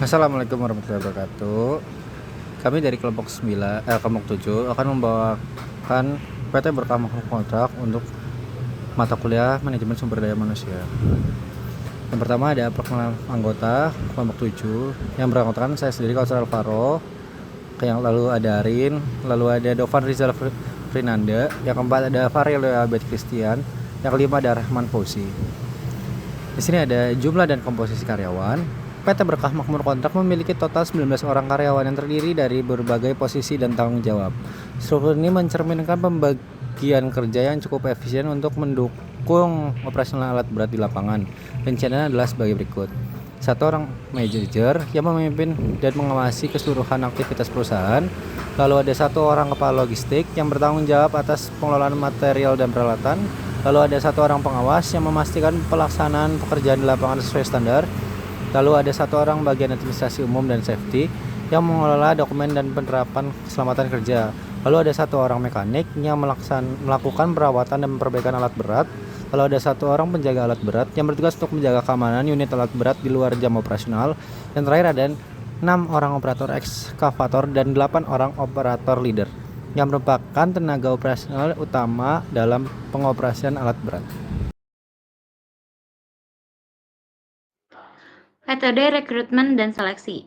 Assalamualaikum warahmatullahi wabarakatuh. Kami dari kelompok 7 akan membawakan PT Berkah Makmur Kontrak untuk mata kuliah Manajemen Sumber Daya Manusia. Yang pertama ada perkenalan anggota kelompok 7 yang beranggotakan saya sendiri, Kausar Alvaro, yang lalu ada Arin, lalu ada Dovan Rizal Frinanda, yang keempat ada Farel Abed Christian, yang kelima ada Rahman Fauzi. Di sini ada jumlah dan komposisi karyawan. PT Berkah Makmur Kontrak memiliki total 19 orang karyawan yang terdiri dari berbagai posisi dan tanggung jawab. Struktur ini mencerminkan pembagian kerja yang cukup efisien untuk mendukung operasional alat berat di lapangan. Rencananya adalah sebagai berikut. 1 orang manajer yang memimpin dan mengawasi keseluruhan aktivitas perusahaan. Lalu ada 1 orang kepala logistik yang bertanggung jawab atas pengelolaan material dan peralatan. Lalu ada 1 orang pengawas yang memastikan pelaksanaan pekerjaan di lapangan sesuai standar. Lalu ada 1 orang bagian administrasi umum dan safety yang mengelola dokumen dan penerapan keselamatan kerja. Lalu ada 1 orang mekanik yang melakukan perawatan dan perbaikan alat berat. Lalu ada 1 orang penjaga alat berat yang bertugas untuk menjaga keamanan unit alat berat di luar jam operasional. Dan terakhir ada 6 orang operator ekskavator dan 8 orang operator leader yang merupakan tenaga operasional utama dalam pengoperasian alat berat. Metode rekrutmen dan seleksi.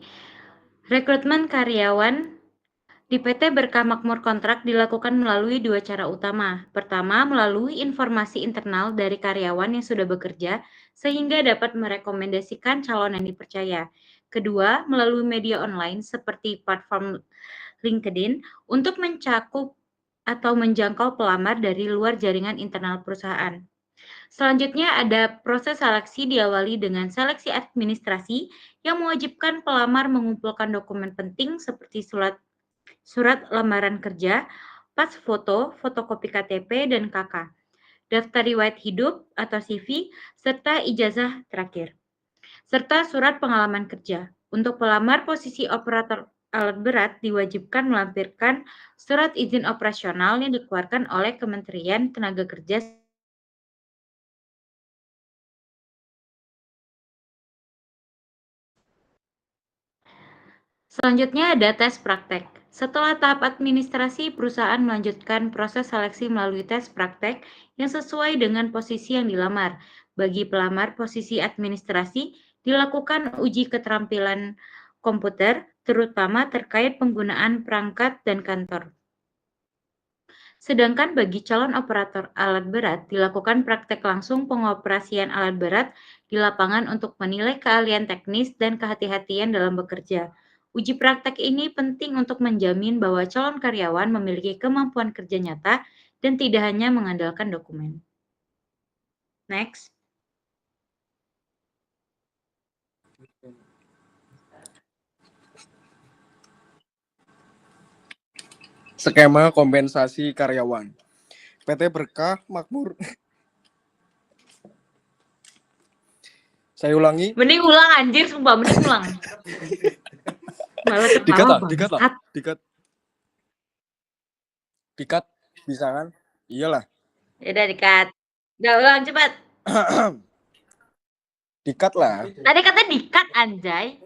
Rekrutmen karyawan di PT Berkah Makmur Kontrak dilakukan melalui 2 cara utama. Pertama, melalui informasi internal dari karyawan yang sudah bekerja, sehingga dapat merekomendasikan calon yang dipercaya. Kedua, melalui media online seperti platform LinkedIn untuk mencakup atau menjangkau pelamar dari luar jaringan internal perusahaan. Selanjutnya ada proses seleksi diawali dengan seleksi administrasi yang mewajibkan pelamar mengumpulkan dokumen penting seperti surat lamaran kerja, pas foto, fotokopi KTP dan KK, daftar riwayat hidup atau CV, serta ijazah terakhir, serta surat pengalaman kerja. Untuk pelamar posisi operator alat berat diwajibkan melampirkan surat izin operasional yang dikeluarkan oleh Kementerian Tenaga Kerja. Selanjutnya ada tes praktek. Setelah tahap administrasi, perusahaan melanjutkan proses seleksi melalui tes praktek yang sesuai dengan posisi yang dilamar. Bagi pelamar posisi administrasi, dilakukan uji keterampilan komputer, terutama terkait penggunaan perangkat dan kantor. Sedangkan bagi calon operator alat berat, dilakukan praktek langsung pengoperasian alat berat di lapangan untuk menilai keahlian teknis dan kehati-hatian dalam bekerja. Uji praktek ini penting untuk menjamin bahwa calon karyawan memiliki kemampuan kerja nyata dan tidak hanya mengandalkan dokumen. Next. Skema kompensasi karyawan. PT Berkah Makmur. Saya ulangi. Mending ulang anjir, sumpah mending ulang. Malah ketawa bangsat. Dikat bisa kan? Iyalah. Ya udah dikat. Udah ulang cepat. Dikat lah. Tadi katanya dikat anjay.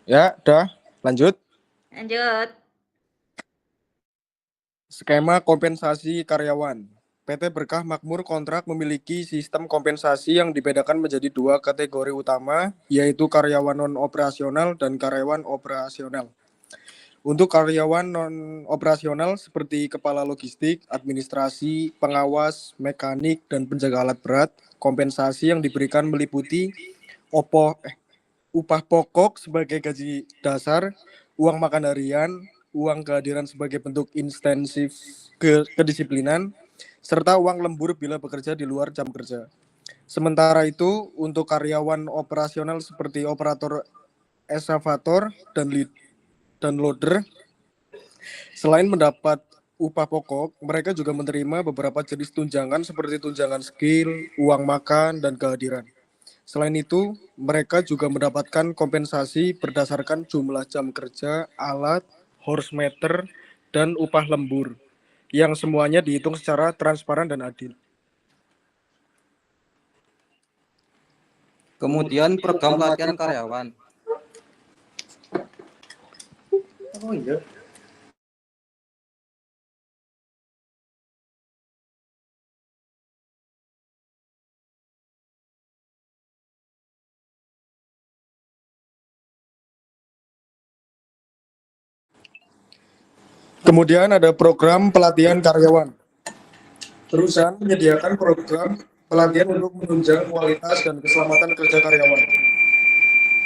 Ya, udah. Lanjut. Skema kompensasi karyawan. PT Berkah Makmur Kontrak memiliki sistem kompensasi yang dibedakan menjadi 2 kategori utama, yaitu karyawan non-operasional dan karyawan operasional. Untuk karyawan non-operasional seperti kepala logistik, administrasi, pengawas, mekanik, dan penjaga alat berat, kompensasi yang diberikan meliputi upah pokok sebagai gaji dasar, uang makan harian, uang kehadiran sebagai bentuk intensif kedisiplinan, serta uang lembur bila bekerja di luar jam kerja. Sementara itu, untuk karyawan operasional seperti operator eskavator dan loader, selain mendapat upah pokok, mereka juga menerima beberapa jenis tunjangan seperti tunjangan skill, uang makan, dan kehadiran. Selain itu, mereka juga mendapatkan kompensasi berdasarkan jumlah jam kerja, alat, horsemeter, dan upah lembur, yang semuanya dihitung secara transparan dan adil. Kemudian program pelatihan karyawan. Oh iya. Kemudian ada program pelatihan karyawan. Perusahaan menyediakan program pelatihan untuk menunjang kualitas dan keselamatan kerja karyawan.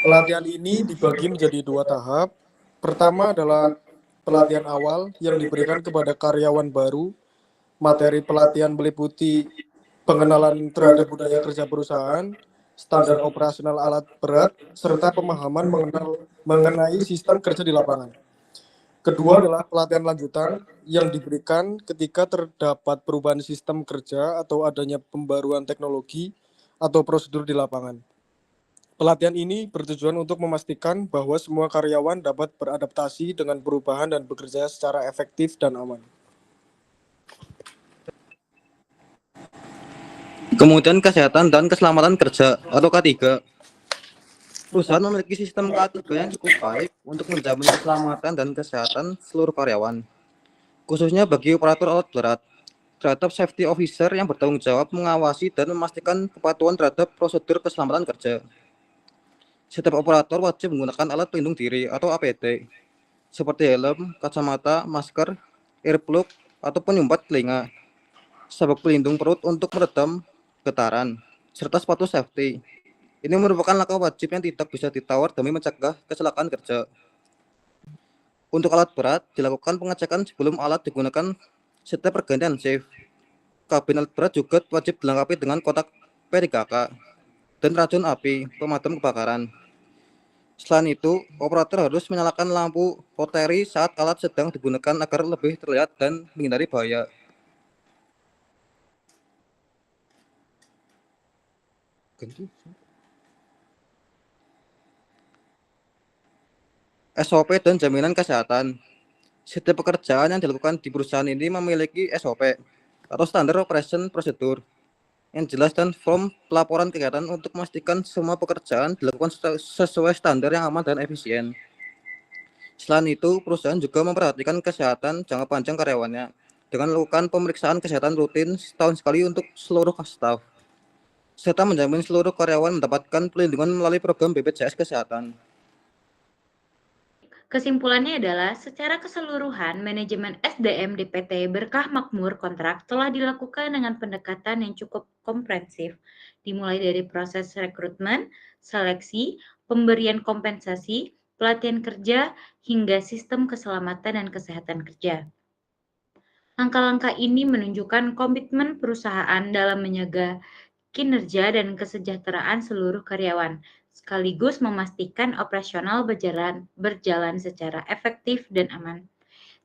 Pelatihan ini dibagi menjadi dua tahap. Pertama adalah pelatihan awal yang diberikan kepada karyawan baru. Materi pelatihan meliputi pengenalan terhadap budaya kerja perusahaan, standar operasional alat berat, serta pemahaman mengenai sistem kerja di lapangan. Kedua adalah pelatihan lanjutan yang diberikan ketika terdapat perubahan sistem kerja atau adanya pembaruan teknologi atau prosedur di lapangan. Pelatihan ini bertujuan untuk memastikan bahwa semua karyawan dapat beradaptasi dengan perubahan dan bekerja secara efektif dan aman. Kemudian kesehatan dan keselamatan kerja atau K3. Perusahaan memiliki sistem K3 yang cukup baik untuk menjamin keselamatan dan kesehatan seluruh karyawan, khususnya bagi operator alat berat, terhadap safety officer yang bertanggung jawab mengawasi dan memastikan kepatuhan terhadap prosedur keselamatan kerja. Setiap operator wajib menggunakan alat pelindung diri atau APD, seperti helm, kacamata, masker, earplug, atau penyumbat telinga, sabuk pelindung perut untuk meredam getaran, serta sepatu safety. Ini merupakan langkah wajib yang tidak bisa ditawar demi mencegah kecelakaan kerja. Untuk alat berat, dilakukan pengecekan sebelum alat digunakan setiap pergantian shift. Kabin alat berat juga wajib dilengkapi dengan kotak P3K dan racun api pemadam kebakaran. Selain itu, operator harus menyalakan lampu rotary saat alat sedang digunakan agar lebih terlihat dan menghindari bahaya. SOP dan jaminan kesehatan. Setiap pekerjaan yang dilakukan di perusahaan ini memiliki SOP atau Standard Operation Procedure yang jelas dan form pelaporan kegiatan untuk memastikan semua pekerjaan dilakukan sesuai standar yang aman dan efisien. Selain itu, perusahaan juga memperhatikan kesehatan jangka panjang karyawannya dengan melakukan pemeriksaan kesehatan rutin setahun sekali untuk seluruh staf, serta menjamin seluruh karyawan mendapatkan perlindungan melalui program BPJS Kesehatan. Kesimpulannya adalah, secara keseluruhan, manajemen SDM di PT Berkah Makmur Kontrak telah dilakukan dengan pendekatan yang cukup komprehensif, dimulai dari proses rekrutmen, seleksi, pemberian kompensasi, pelatihan kerja, hingga sistem keselamatan dan kesehatan kerja. Langkah-langkah ini menunjukkan komitmen perusahaan dalam menjaga kinerja dan kesejahteraan seluruh karyawan, sekaligus memastikan operasional berjalan secara efektif dan aman.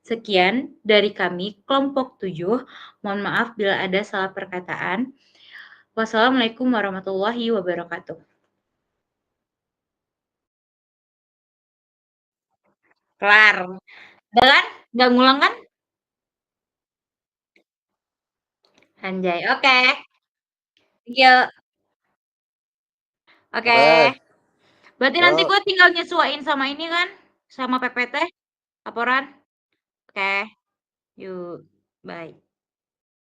Sekian dari kami, kelompok 7. Mohon maaf bila ada salah perkataan. Wassalamualaikum warahmatullahi wabarakatuh. Kelar. Udah kan? Nggak ngulang kan? Anjay, oke. Thank you. Oke. Berarti nanti Yuk. gue tinggal nyesuaiin sama ini kan? Sama PPT, laporan. Oke. Yuk, bye.